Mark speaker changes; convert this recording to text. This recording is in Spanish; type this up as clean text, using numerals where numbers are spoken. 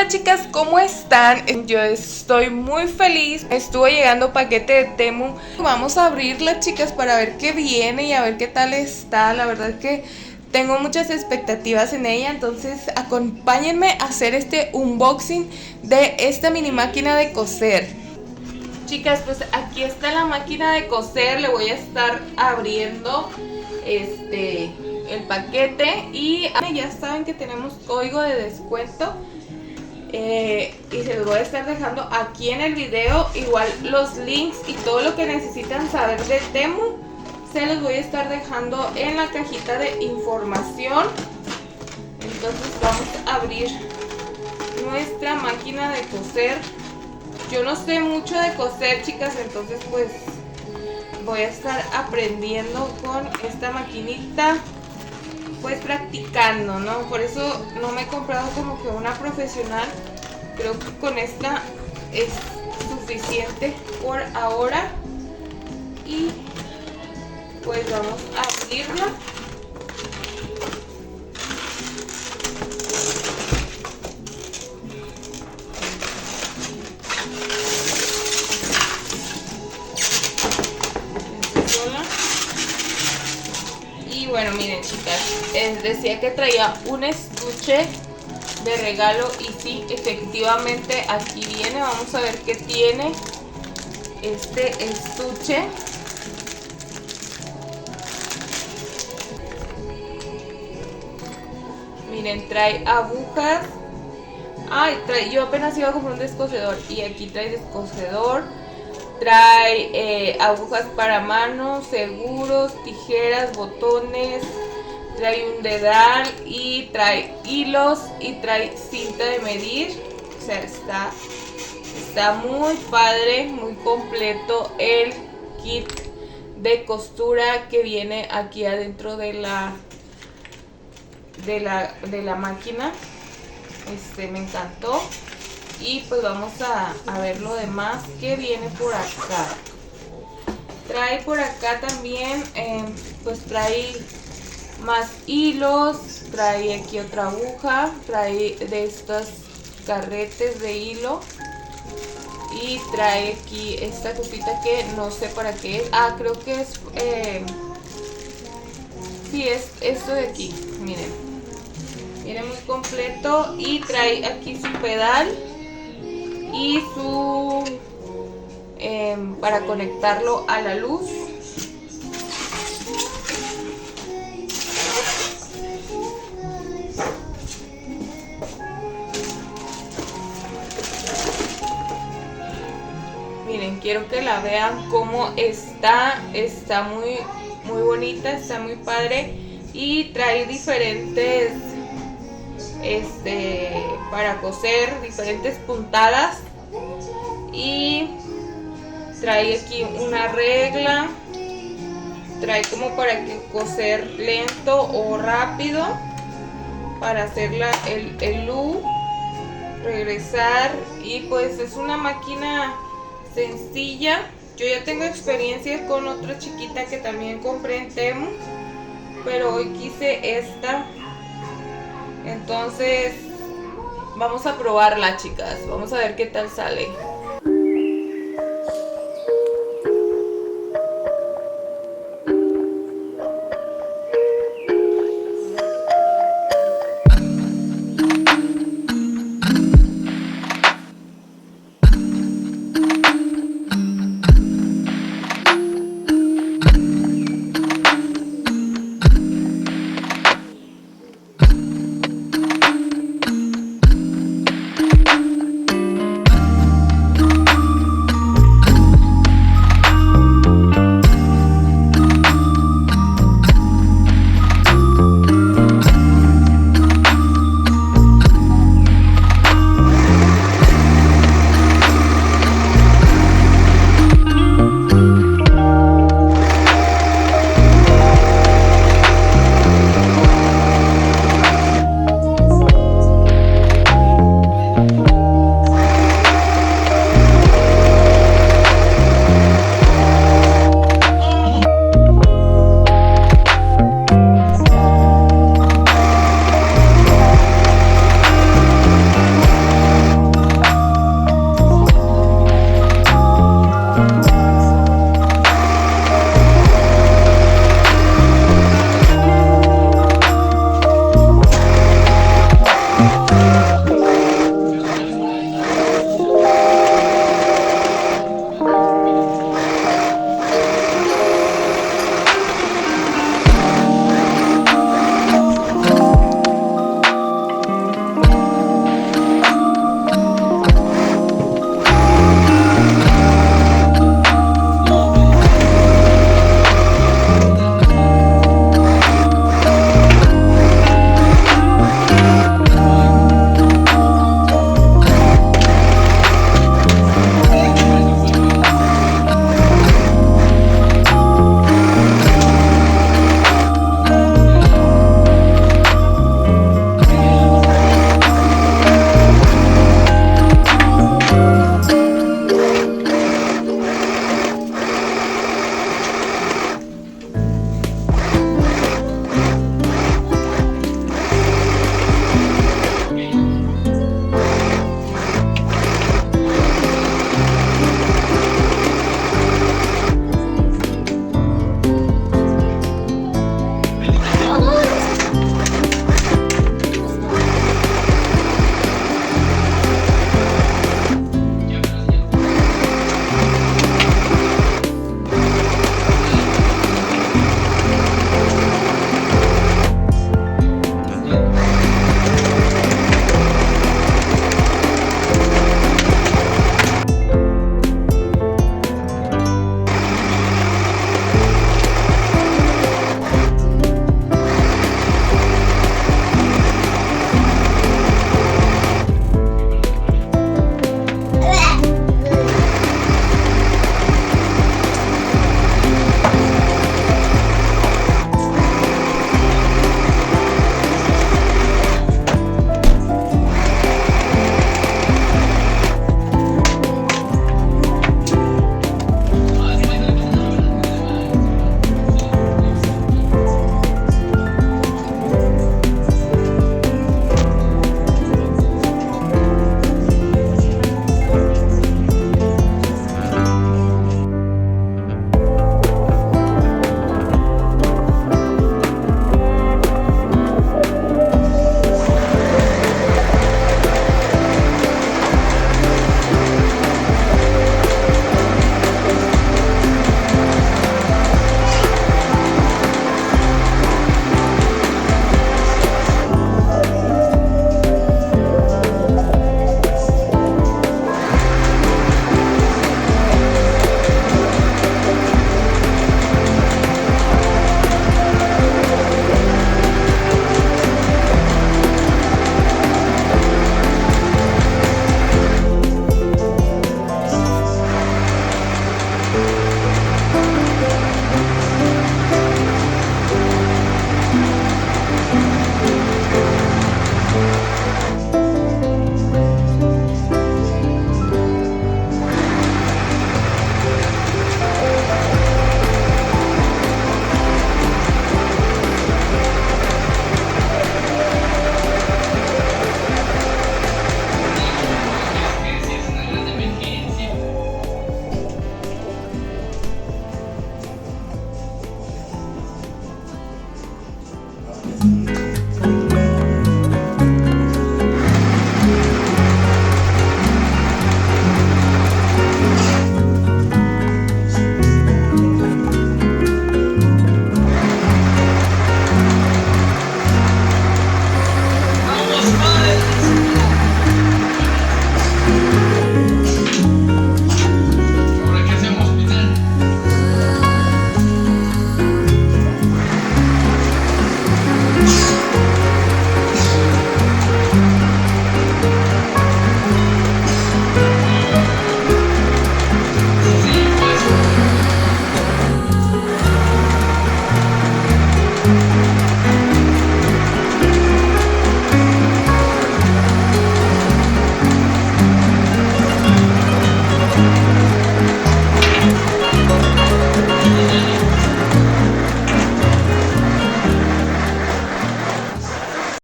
Speaker 1: Hola chicas, ¿cómo están? Yo estoy muy feliz. Estuvo llegando paquete de Temu. Vamos a abrirla, chicas, para ver qué viene y a ver qué tal está. La verdad es que tengo muchas expectativas en ella, entonces acompáñenme a hacer este unboxing de esta mini máquina de coser. Chicas, pues aquí está la máquina de coser. Le voy a estar abriendo el paquete y ya saben que tenemos código de descuento. Y se los voy a estar dejando aquí en el video, igual los links y todo lo que necesitan saber de Temu se los voy a estar dejando en la cajita de información. Entonces vamos a abrir nuestra máquina de coser. Yo no sé mucho de coser, chicas, entonces pues voy a estar aprendiendo con esta maquinita, pues practicando, ¿no? Por eso no me he comprado como que una profesional. Creo que con esta es suficiente por ahora. Y pues vamos a abrirla. Y bueno, miren chicas, decía que traía un estuche de regalo y sí, efectivamente aquí viene. Vamos a ver qué tiene este estuche. Miren, trae agujas. Ay, yo apenas iba a comprar un descosedor y aquí trae descosedor. Trae agujas para manos, seguros, tijeras, botones. Trae un dedal y trae hilos y trae cinta de medir. O sea, está muy padre, muy completo el kit de costura que viene aquí adentro de la máquina. Me encantó. Y pues vamos a ver lo demás que viene por acá. Trae por acá también, pues trae más hilos, trae aquí otra aguja, trae de estos carretes de hilo y trae aquí esta cosita que no sé para qué es. Creo que es, sí, es esto de aquí, miren, viene muy completo y trae aquí su pedal y su para conectarlo a la luz. Miren, quiero que la vean cómo está muy bonita, está muy padre y trae diferentes para coser, diferentes puntadas y trae aquí una regla, trae como para que coser lento o rápido, para hacerla el loop, regresar. Y pues es una máquina sencilla. Yo ya tengo experiencia con otra chiquita que también compré en Temu, pero hoy quise esta. Entonces vamos a probarla, chicas, vamos a ver qué tal sale.